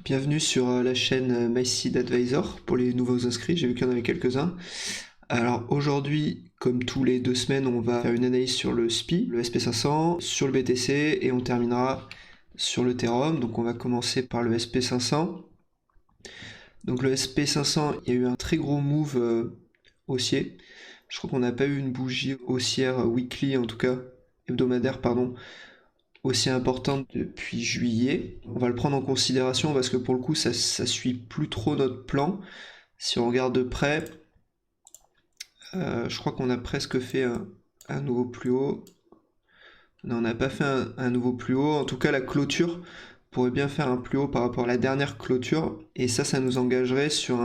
Bienvenue sur la chaîne MySeed Advisor pour les nouveaux inscrits, j'ai vu qu'il y en avait quelques-uns. Alors aujourd'hui, comme tous les 2 semaines, on va faire une analyse sur le SPI, le SP500, sur le BTC et on terminera sur le Ethereum. Donc on va commencer par le SP500. Donc le SP500, il y a eu un très gros move haussier. Je crois qu'on n'a pas eu une bougie haussière weekly, en tout cas hebdomadaire, pardon, aussi importante depuis juillet. On va le prendre en considération parce que pour le coup ça suit plus trop notre plan. Si on regarde de près, je crois qu'on a presque fait un nouveau plus haut. Non, on n'a pas fait un nouveau plus haut. En tout cas, la clôture pourrait bien faire un plus haut par rapport à la dernière clôture. Et ça nous engagerait sur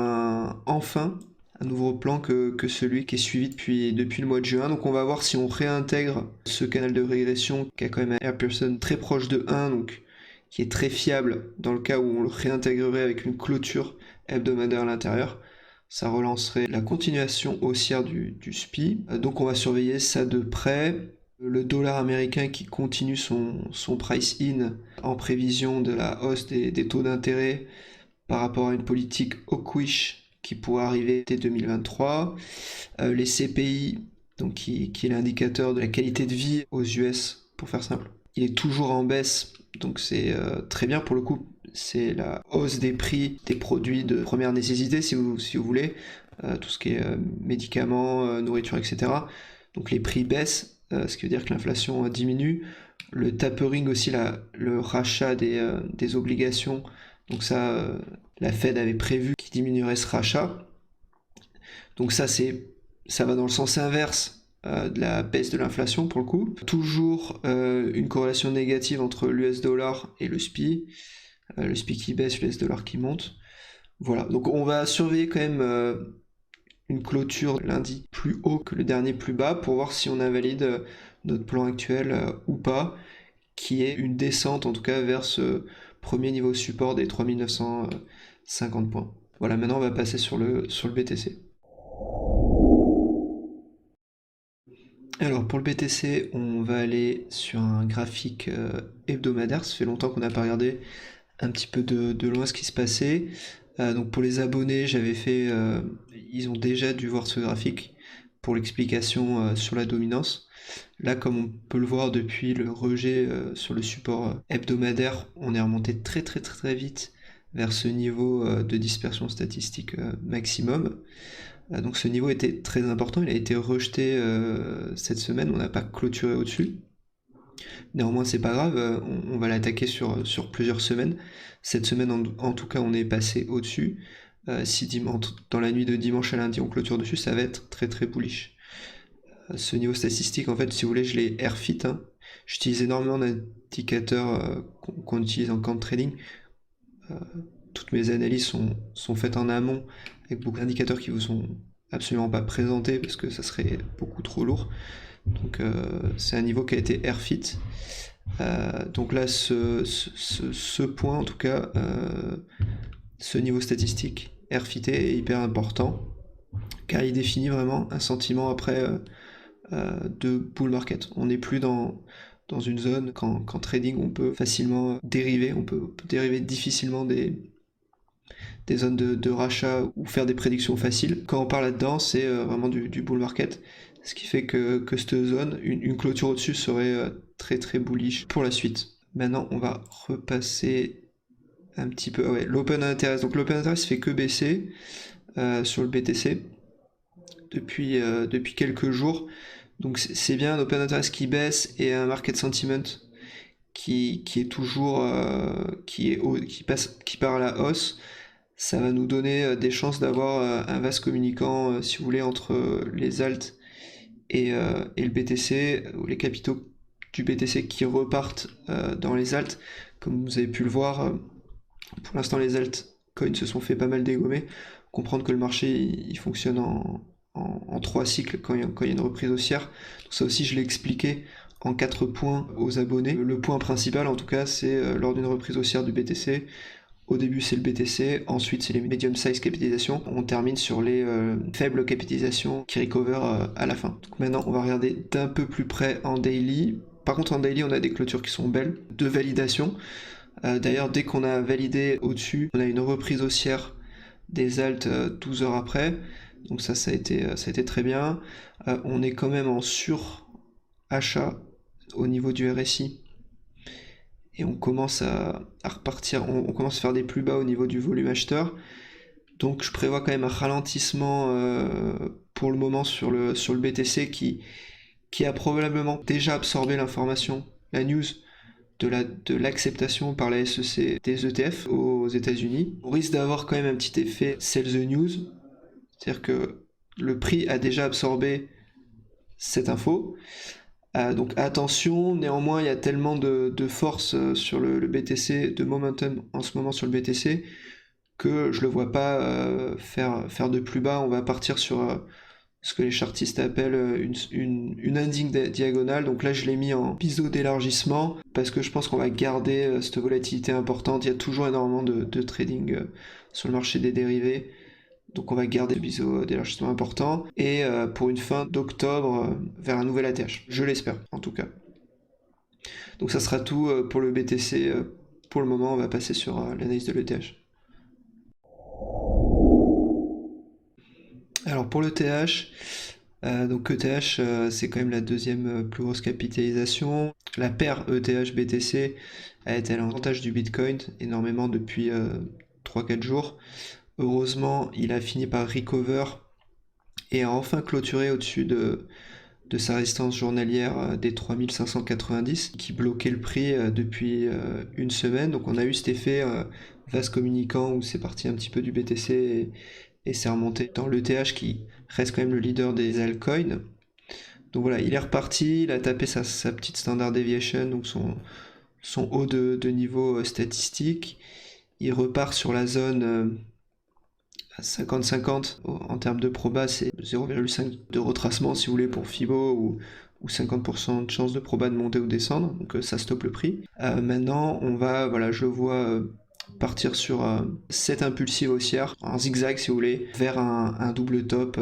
enfin un nouveau plan que celui qui est suivi depuis le mois de juin. Donc on va voir si on réintègre ce canal de régression qui a quand même un Pearson très proche de 1, donc qui est très fiable dans le cas où on le réintégrerait avec une clôture hebdomadaire à l'intérieur. Ça relancerait la continuation haussière du SPI. Donc on va surveiller ça de près. Le dollar américain qui continue son price in en prévision de la hausse des taux d'intérêt par rapport à une politique hawkish qui pourrait arriver dès 2023. Les CPI, donc qui est l'indicateur de la qualité de vie aux US, pour faire simple, il est toujours en baisse, donc c'est très bien pour le coup. C'est la hausse des prix des produits de première nécessité, si vous voulez, tout ce qui est médicaments, nourriture, etc. Donc les prix baissent, ce qui veut dire que l'inflation diminue. Le tapering aussi, le rachat des obligations, donc ça, la Fed avait prévu qu'il diminuerait ce rachat. Donc ça va dans le sens inverse de la baisse de l'inflation pour le coup. Toujours une corrélation négative entre l'US dollar et le SPI. Le SPI qui baisse, l'US dollar qui monte. Voilà, donc on va surveiller quand même une clôture lundi plus haut que le dernier plus bas pour voir si on invalide notre plan actuel ou pas, qui est une descente en tout cas vers ce premier niveau support des 3950 points. Voilà, maintenant on va passer sur le BTC. Alors pour le BTC, on va aller sur un graphique hebdomadaire. Ça fait longtemps qu'on n'a pas regardé un petit peu de loin ce qui se passait. Donc pour les abonnés, ils ont déjà dû voir ce graphique pour l'explication sur la dominance. Là, comme on peut le voir depuis le rejet sur le support hebdomadaire, on est remonté très très très très vite vers ce niveau de dispersion statistique maximum. Donc ce niveau était très important, il a été rejeté cette semaine, on n'a pas clôturé au-dessus. Néanmoins, c'est pas grave, on va l'attaquer sur plusieurs semaines. Cette semaine, en tout cas, on est passé au-dessus. Si dans la nuit de dimanche à lundi, on clôture dessus, ça va être très très bullish. Ce niveau statistique, en fait, si vous voulez, je l'ai airfit. Hein. J'utilise énormément d'indicateurs qu'on utilise en camp trading. Toutes mes analyses sont faites en amont avec beaucoup d'indicateurs qui vous sont absolument pas présentés parce que ça serait beaucoup trop lourd. Donc c'est un niveau qui a été airfit. Donc là, ce point, en tout cas, ce niveau statistique airfité est hyper important car il définit vraiment un sentiment après de bull market. On n'est plus dans une zone qu'en trading on peut facilement dériver, on peut dériver difficilement des zones de rachat ou faire des prédictions faciles. Quand on parle là-dedans, c'est vraiment du bull market, ce qui fait que cette zone, une clôture au-dessus serait très très bullish pour la suite. Maintenant, on va repasser un petit peu. Ah ouais, l'open interest. Donc l'open interest fait que baisser sur le BTC depuis quelques jours. Donc c'est bien un open interest qui baisse et un market sentiment qui est toujours qui part à la hausse. Ça va nous donner des chances d'avoir un vase communicant, si vous voulez, entre les alts et le BTC, ou les capitaux du BTC qui repartent dans les alts. Comme vous avez pu le voir, pour l'instant les altcoins se sont fait pas mal dégommer. Comprendre que le marché il fonctionne en 3 cycles quand il y a une reprise haussière. Donc ça aussi je l'ai expliqué en 4 points aux abonnés. Le point principal en tout cas c'est lors d'une reprise haussière du BTC. Au début c'est le BTC, ensuite c'est les medium size capitalisations, on termine sur les faibles capitalisations qui recover à la fin. Donc maintenant on va regarder d'un peu plus près en daily. Par contre en daily on a des clôtures qui sont belles, de validation. D'ailleurs, dès qu'on a validé au-dessus, on a une reprise haussière des alts 12 heures après. Donc ça a été très bien. On est quand même en surachat au niveau du RSI. Et on commence à repartir, on commence à faire des plus bas au niveau du volume acheteur. Donc je prévois quand même un ralentissement pour le moment sur le BTC qui a probablement déjà absorbé l'information, la news de l'acceptation par la SEC des ETF aux États-Unis. On risque d'avoir quand même un petit effet sell the news, c'est-à-dire que le prix a déjà absorbé cette info. Donc attention, néanmoins il y a tellement de force sur le BTC, de momentum en ce moment sur le BTC, que je le vois pas faire de plus bas. On va partir sur ce que les chartistes appellent une ending diagonale. Donc là je l'ai mis en biseau d'élargissement parce que je pense qu'on va garder cette volatilité importante. Il y a toujours énormément de trading sur le marché des dérivés. Donc on va garder le biseau d'élargissement important et pour une fin d'octobre vers un nouvel ATH. Je l'espère en tout cas. Donc ça sera tout pour le BTC. Pour le moment on va passer sur l'analyse de l'ETH. Alors pour l'ETH, donc ETH c'est quand même la deuxième plus grosse capitalisation. La paire ETH-BTC a été à l'avantage du Bitcoin énormément depuis 3-4 jours. Heureusement, il a fini par recover et a enfin clôturé au-dessus de sa résistance journalière des 3590 qui bloquait le prix depuis une semaine. Donc on a eu cet effet vase communicant où c'est parti un petit peu du BTC et c'est remonté dans l'ETH qui reste quand même le leader des altcoins. Donc voilà, il est reparti, il a tapé sa petite standard deviation, donc son haut de niveau statistique. Il repart sur la zone 50-50 en termes de proba, c'est 0,5 de retracement si vous voulez pour Fibo ou 50% de chance de proba de monter ou descendre, donc ça stoppe le prix. Maintenant on va, voilà, je vois partir sur cette impulsive haussière, en zigzag si vous voulez, vers un double top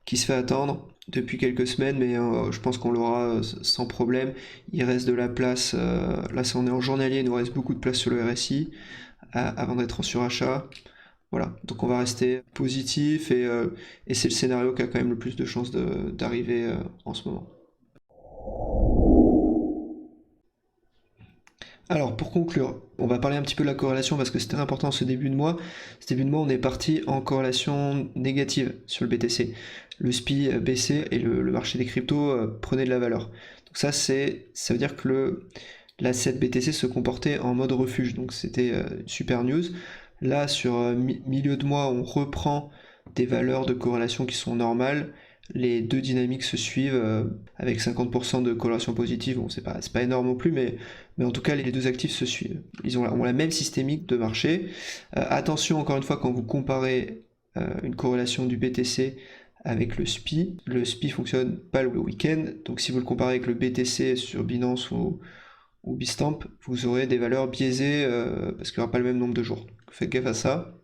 qui se fait attendre depuis quelques semaines, mais je pense qu'on l'aura sans problème. Il reste de la place, là si on est en journalier, il nous reste beaucoup de place sur le RSI avant d'être en surachat. Voilà, donc on va rester positif et c'est le scénario qui a quand même le plus de chances d'arriver en ce moment. Alors pour conclure, on va parler un petit peu de la corrélation parce que c'était important ce début de mois. Ce début de mois, on est parti en corrélation négative sur le BTC. Le SPI baissait et le marché des cryptos prenait de la valeur. Donc ça veut dire que l'asset BTC se comportait en mode refuge. Donc c'était super news. Là, sur milieu de mois, on reprend des valeurs de corrélation qui sont normales. Les deux dynamiques se suivent avec 50% de corrélation positive. Bon, c'est pas énorme non plus, mais en tout cas, les deux actifs se suivent. Ils ont la même systémique de marché. Attention, encore une fois, quand vous comparez une corrélation du BTC avec le SPI fonctionne pas le week-end. Donc si vous le comparez avec le BTC sur Binance ou Bitstamp, vous aurez des valeurs biaisées parce qu'il n'y aura pas le même nombre de jours. Donc, faites gaffe à ça.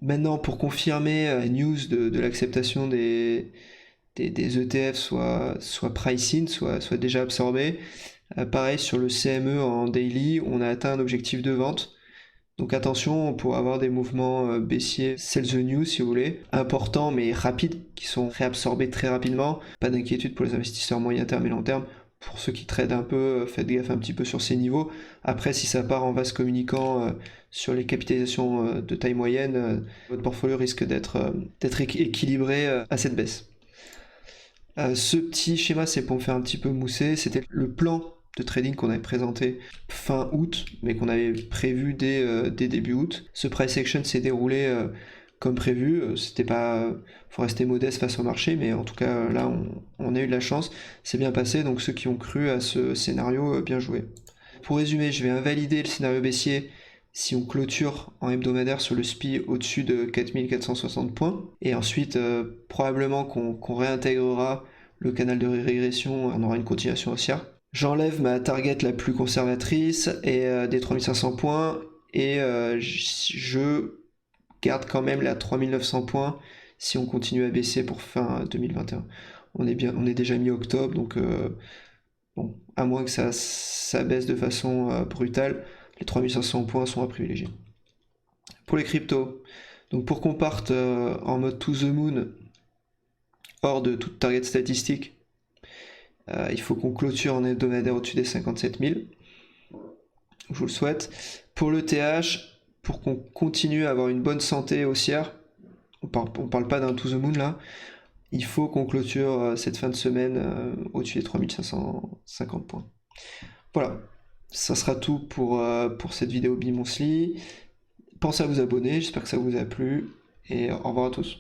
Maintenant, pour confirmer news de l'acceptation des ETF, soit pricing, soit déjà absorbé. Pareil, sur le CME en daily, on a atteint un objectif de vente. Donc attention, on pourra avoir des mouvements baissiers, sell the news si vous voulez, importants mais rapides, qui sont réabsorbés très rapidement. Pas d'inquiétude pour les investisseurs moyen terme et long terme. Pour ceux qui tradent un peu, faites gaffe un petit peu sur ces niveaux. Après, si ça part en vase communicant sur les capitalisations de taille moyenne, votre portfolio risque d'être équilibré à cette baisse. Ce petit schéma, c'est pour me faire un petit peu mousser. C'était le plan de trading qu'on avait présenté fin août, mais qu'on avait prévu dès début août. Ce price action s'est déroulé comme prévu. Faut rester modeste face au marché, mais en tout cas là on a eu de la chance, c'est bien passé, donc ceux qui ont cru à ce scénario, bien joué. Pour résumer, je vais invalider le scénario baissier si on clôture en hebdomadaire sur le SPI au-dessus de 4460 points, et ensuite probablement qu'on réintégrera le canal de régression, on aura une continuation haussière. J'enlève ma target la plus conservatrice et des 3500 points, et je garde quand même la 3900 points si on continue à baisser pour fin 2021. On est déjà mi-octobre, donc Bon, à moins que ça baisse de façon brutale, les 3500 points sont à privilégier. Pour les cryptos, donc pour qu'on parte en mode to the moon, hors de toute target statistique, il faut qu'on clôture en hebdomadaire au-dessus des 57 000. Je vous le souhaite. Pour l'ETH, pour qu'on continue à avoir une bonne santé haussière, on parle pas d'un to the moon là, il faut qu'on clôture cette fin de semaine au-dessus des 3550 points. Voilà, ça sera tout pour cette vidéo Be Monthly. Pensez à vous abonner, j'espère que ça vous a plu, et au revoir à tous.